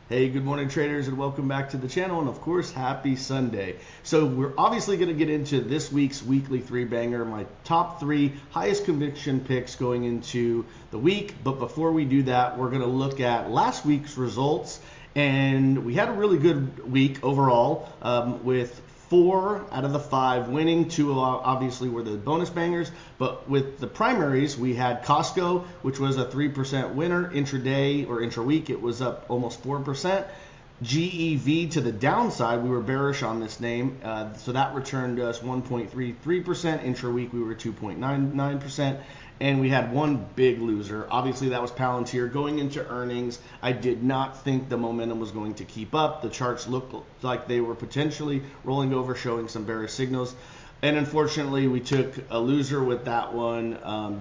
Hey, good morning traders, and welcome back to the channel, and of course, happy Sunday. So we're obviously going to get into this week's weekly three banger, my top three highest conviction picks going into the week. But before we do that, we're going to look at last week's results, and we had a really good week overall with 4 out of the 5 winning. 2 obviously were the bonus bangers, but with the primaries we had Costco, which was a 3% winner. Intraday or intra-week it was up almost 4%. GEV to the downside, we were bearish on this name, so that returned us 1.33%. Intra-week we were 2.99%. And we had one big loser. Obviously, that was Palantir. Going into earnings, I did not think the momentum was going to keep up. The charts looked like they were potentially rolling over, showing some bearish signals. And unfortunately, we took a loser with that one,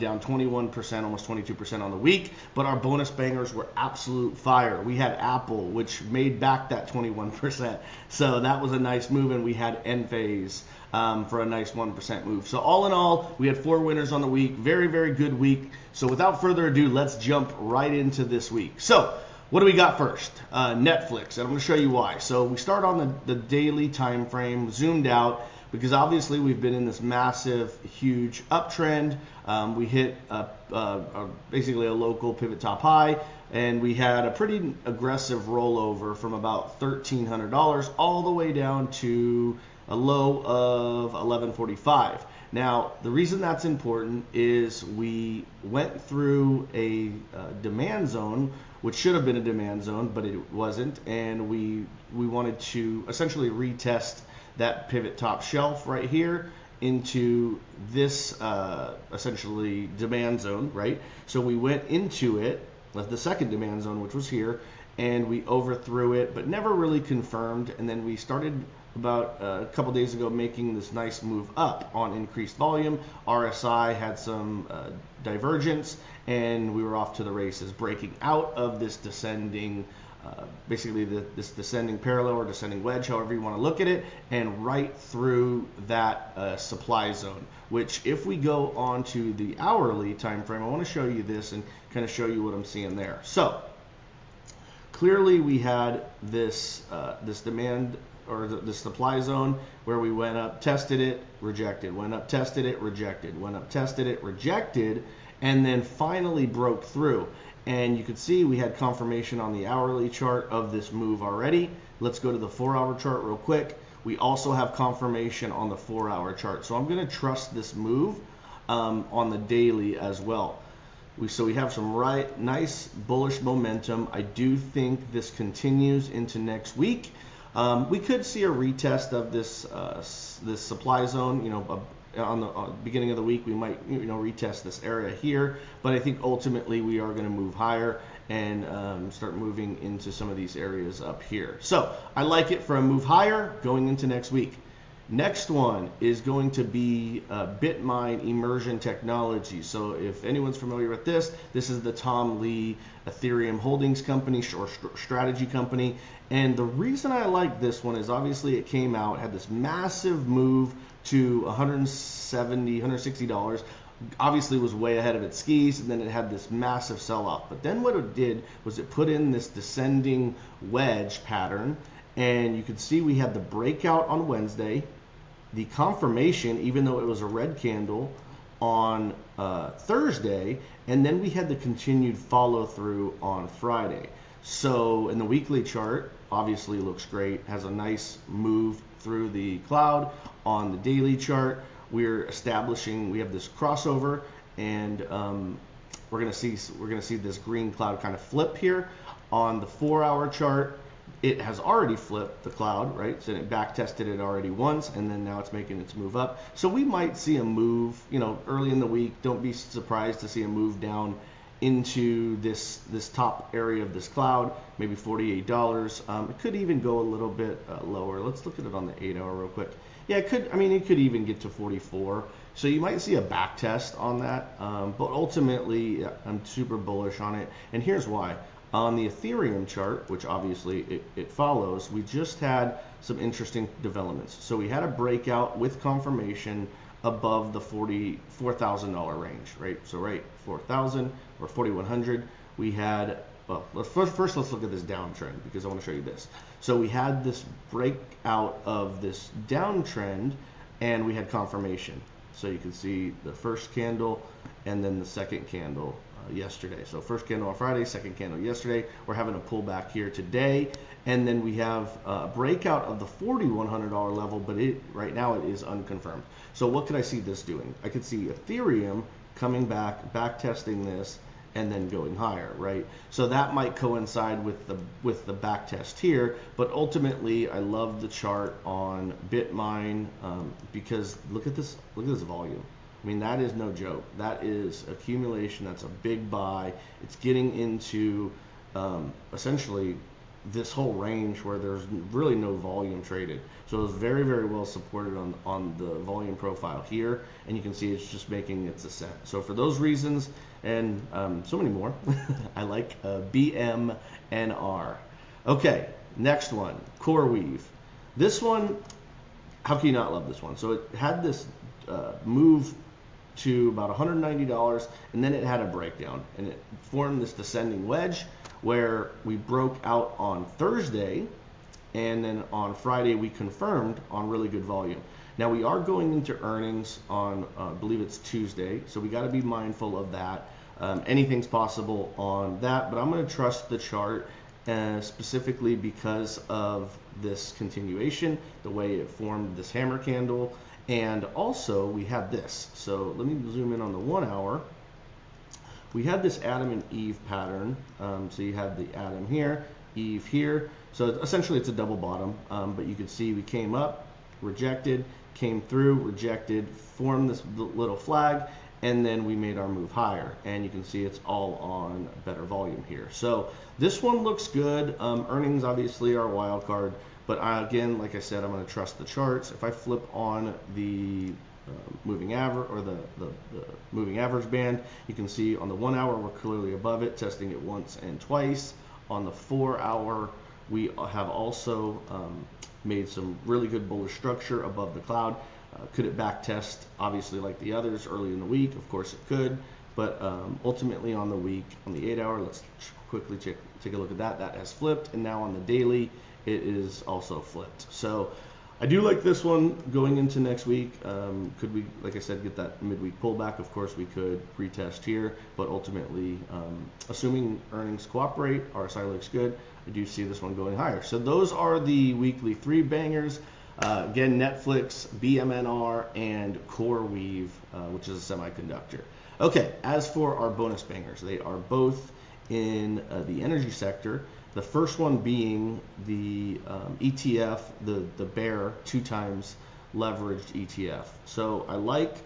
down 21%, almost 22% on the week. But our bonus bangers were absolute fire. We had Apple, which made back that 21%. So that was a nice move. And we had Enphase for a nice 1% move. So all in all, we had 4 winners on the week. Very, very good week. So without further ado, let's jump right into this week. So what do we got first? Netflix, and I'm going to show you why. So we start on the daily time frame, zoomed out, because obviously we've been in this massive, huge uptrend. We hit basically a local pivot top high, and we had a pretty aggressive rollover from about $1,300 all the way down to a low of $11.45. Now, the reason that's important is we went through a demand zone, which should have been a demand zone, but it wasn't, and we wanted to essentially retest that pivot top shelf right here into this essentially demand zone, right? So we went into it, the second demand zone, which was here, and we overthrew it, but never really confirmed. And then we started about a couple days ago making this nice move up on increased volume. RSI had some divergence, and we were off to the races, breaking out of this descending basically this descending parallel or descending wedge, however you want to look at it, and right through that supply zone, which if we go on to the hourly time frame, I want to show you this and kind of show you what I'm seeing there. So clearly we had this this demand or the supply zone where we went up, tested it, rejected, went up, tested it, rejected, went up, tested it, rejected, and then finally broke through. And you could see we had confirmation on the hourly chart of this move already. Let's go to the 4-hour chart real quick. We also have confirmation on the 4-hour chart. So I'm going to trust this move on the daily as well. So we have some nice bullish momentum. I do think this continues into next week. We could see a retest of this this supply zone, on the beginning of the week. We might retest this area here, but I think ultimately we are going to move higher and start moving into some of these areas up here. So I like it for a move higher going into next week. Next one is going to be Bitmine Immersion technology. So if anyone's familiar with this is the Tom Lee Ethereum holdings company or strategy company. And the reason I like this one is obviously it came out, had this massive move to $170, $160. Obviously was way ahead of its skis, and then it had this massive sell-off. But then what it did was it put in this descending wedge pattern, and you can see we had the breakout on Wednesday, the confirmation, even though it was a red candle, on Thursday, and then we had the continued follow-through on Friday. So in the weekly chart, obviously looks great, has a nice move through the cloud. On the daily chart, we have this crossover, and we're gonna see this green cloud kind of flip here. On the 4-hour chart, it has already flipped the cloud, right? So it back tested it already once, and then now it's making its move up. So we might see a move, early in the week. Don't be surprised to see a move down into this top area of this cloud, maybe $48. It could even go a little bit lower. Let's look at it on the 8-hour real quick. Yeah, it could even get to 44. So you might see a back test on that, but ultimately I'm super bullish on it, and here's why. On the Ethereum chart, which obviously it follows, we just had some interesting developments. So we had a breakout with confirmation above the $44,000 range, right? So right, 4,000 or 4,100. We had well, first let's look at this downtrend because I want to show you this. So we had this breakout of this downtrend, and we had confirmation. So you can see the first candle and then the second candle yesterday. So first candle on Friday, second candle yesterday. We're having a pullback here today, and then we have a breakout of the $4,100 level, but right now it is unconfirmed. So what could I see this doing? I could see Ethereum coming back testing this, and then going higher, right? So that might coincide with the back test here, but ultimately I love the chart on Bitmine because look at this volume. I mean, that is no joke. That is accumulation. That's a big buy. It's getting into essentially this whole range where there's really no volume traded. So it was very, very well supported on the volume profile here, and you can see it's just making its ascent. So for those reasons, and so many more, I like BMNR. Okay, next one, CoreWeave. This one, how can you not love this one? So it had this move to about $190, and then it had a breakdown, and it formed this descending wedge where we broke out on Thursday, and then on Friday we confirmed on really good volume. Now we are going into earnings on, I believe it's Tuesday, so we got to be mindful of that. Anything's possible on that, but I'm going to trust the chart specifically because of this continuation, the way it formed this hammer candle, and also we had this. So let me zoom in on the 1 hour. We had this Adam and Eve pattern. So you had the Adam here, Eve here. So essentially it's a double bottom, but you can see we came up, rejected, came through, rejected, formed this little flag, and then we made our move higher. And you can see it's all on better volume here. So this one looks good. Earnings obviously are a wild card, but again, like I said, I'm going to trust the charts. If I flip on the moving average or the moving average band, you can see on the 1 hour we're clearly above it, testing it once and twice. On the 4 hour we have also made some really good bullish structure above the cloud. Could it back test obviously like the others early in the week? Of course it could, but ultimately on the week, on the 8 hour, let's quickly take a look at that. That has flipped, and now on the daily it is also flipped. So I do like this one going into next week. Could we, like I said, get that midweek pullback? Of course we could retest here, but ultimately, assuming earnings cooperate, RSI looks good, I do see this one going higher. So those are the weekly 3 bangers. Again, Netflix, BMNR, and CoreWeave, which is a semiconductor. Okay, as for our bonus bangers, they are both in the energy sector. The first one being the ETF, the bear 2 times leveraged ETF. So I like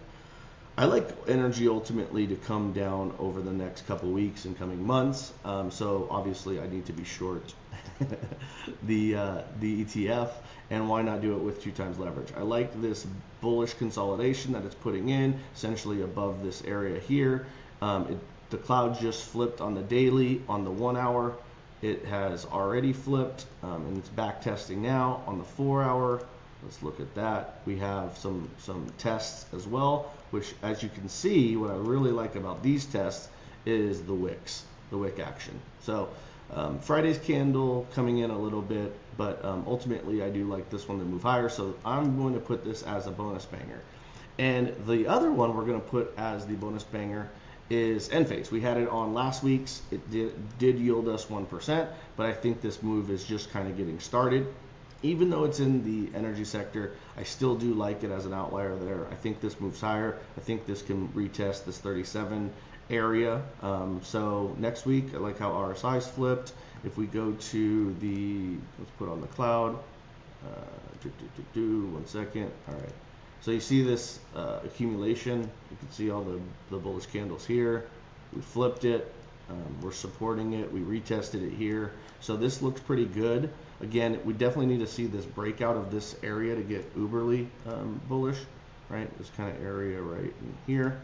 energy ultimately to come down over the next couple weeks and coming months. So obviously I need to be short the ETF, and why not do it with 2 times leverage? I like this bullish consolidation that it's putting in, essentially above this area here. The cloud just flipped on the daily. On the 1 hour, it has already flipped, and it's back testing now. On the 4 hour, let's look at that. We have some tests as well, which, as you can see, what I really like about these tests is the wicks, the wick action. So Friday's candle coming in a little bit, but ultimately I do like this one to move higher, so I'm going to put this as a bonus banger. And the other one we're going to put as the bonus banger is Enphase. We had it on last week's. It did yield us 1%, but I think this move is just kind of getting started. Even though it's in the energy sector, I still do like it as an outlier there. I think this moves higher. I think this can retest this 37 area. So next week, I like how RSI's flipped. If we go to the, let's put on the cloud, 1 second. All right. So you see this accumulation. You can see all the bullish candles here. We flipped it. We're supporting it. We retested it here. So this looks pretty good. Again, we definitely need to see this breakout of this area to get uberly bullish, right? This kind of area right in here.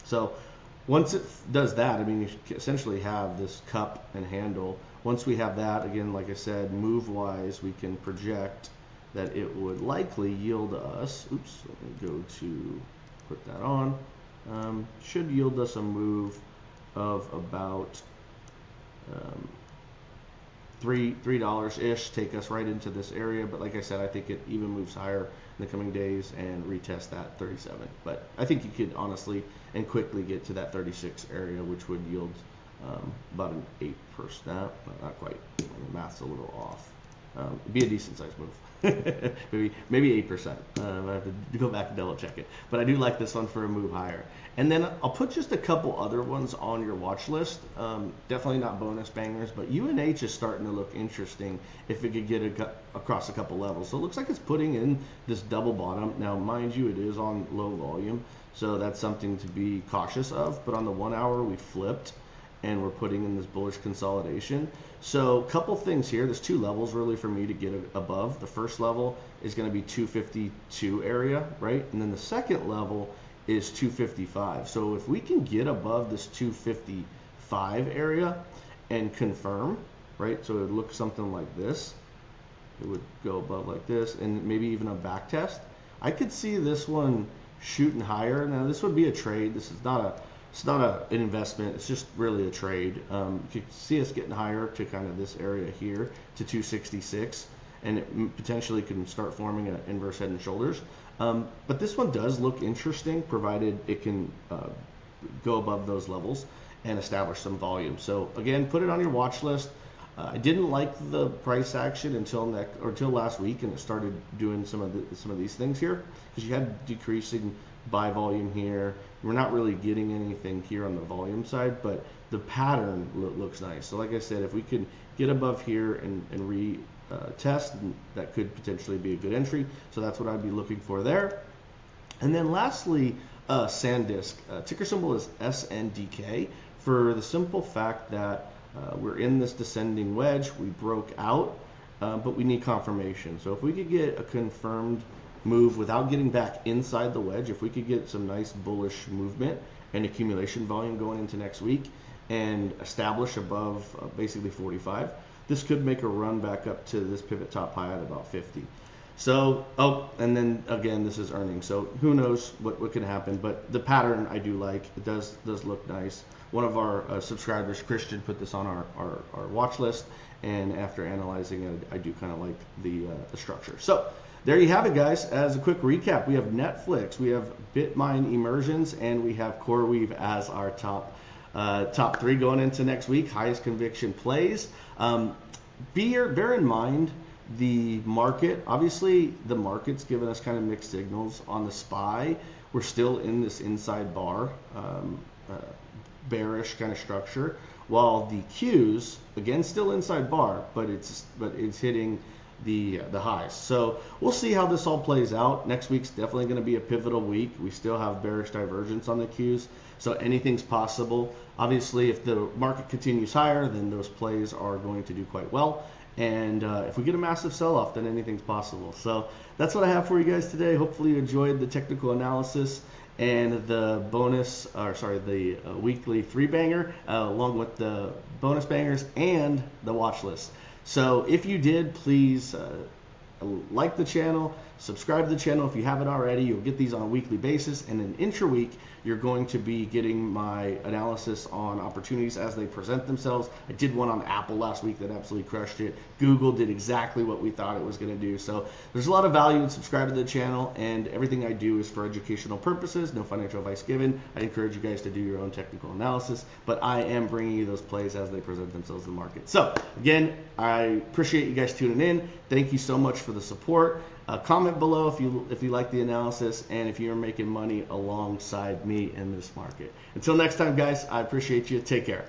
So once it does that, I mean, you essentially have this cup and handle. Once we have that, again, like I said, move-wise, we can project that it would likely yield us, oops, let me go to put that on, should yield us a move of about $3 ish, take us right into this area. But like I said, I think it even moves higher in the coming days and retest that 37. But I think you could honestly and quickly get to that 36 area, which would yield about an 8%. Not quite. The math's a little off. It'd be a decent sized move. maybe 8%. I have to go back and double check it. But I do like this one for a move higher. And then I'll put just a couple other ones on your watch list. Definitely not bonus bangers, but UNH is starting to look interesting if it could get across a couple levels. So it looks like it's putting in this double bottom. Now, mind you, it is on low volume, so that's something to be cautious of. But on the 1 hour, we flipped, and we're putting in this bullish consolidation. So a couple things here. There's two levels really for me to get above. The first level is going to be 252 area, right? And then the second level is 255. So if we can get above this 255 area and confirm, right? So it would look something like this. It would go above like this, and maybe even a back test. I could see this one shooting higher. Now this would be a trade. This is not an investment. It's just really a trade. You can see us getting higher to kind of this area here to 266, and it potentially can start forming an inverse head and shoulders. But this one does look interesting, provided it can go above those levels and establish some volume. So again, put it on your watch list. I didn't like the price action until last week, and it started doing some of these things here, because you had decreasing buy volume here. We're not really getting anything here on the volume side, but the pattern looks nice. So like I said, if we could get above here and retest, that could potentially be a good entry. So that's what I'd be looking for there. And then lastly, SanDisk. Ticker symbol is SNDK, for the simple fact that we're in this descending wedge. We broke out, but we need confirmation. So if we could get a confirmed move without getting back inside the wedge, if we could get some nice bullish movement and accumulation volume going into next week and establish above basically 45, this could make a run back up to this pivot top high at about 50. So, and then again, this is earnings, so who knows what can happen, but the pattern I do like. It does look nice. One of our subscribers, Christian, put this on our watch list, and after analyzing it, I do kind of like the structure. So there you have it, guys. As a quick recap, we have Netflix, we have Bitmine Immersions, and we have CoreWeave as our top three going into next week, highest conviction plays. Bear in mind the market. Obviously, the market's given us kind of mixed signals. On the SPY, we're still in this inside bar, bearish kind of structure, while the Qs, again, still inside bar, but it's hitting the highs. So we'll see how this all plays out. Next week's definitely going to be a pivotal week. We still have bearish divergence on the Qs, so anything's possible. Obviously, if the market continues higher, then those plays are going to do quite well. And if we get a massive sell-off, then anything's possible. So that's what I have for you guys today. Hopefully you enjoyed the technical analysis and the weekly three banger, along with the bonus bangers and the watch list. So if you did, please like the channel, subscribe to the channel if you haven't already. You'll get these on a weekly basis, and in intra-week, you're going to be getting my analysis on opportunities as they present themselves. I did one on Apple last week that absolutely crushed it. Google did exactly what we thought it was going to do. So there's a lot of value in subscribing to the channel, and everything I do is for educational purposes, no financial advice given. I encourage you guys to do your own technical analysis, but I am bringing you those plays as they present themselves in the market. So again, I appreciate you guys tuning in. Thank you so much for the support. Comment below if you like the analysis and if you're making money alongside me in this market. Until next time, guys, I appreciate you. Take care.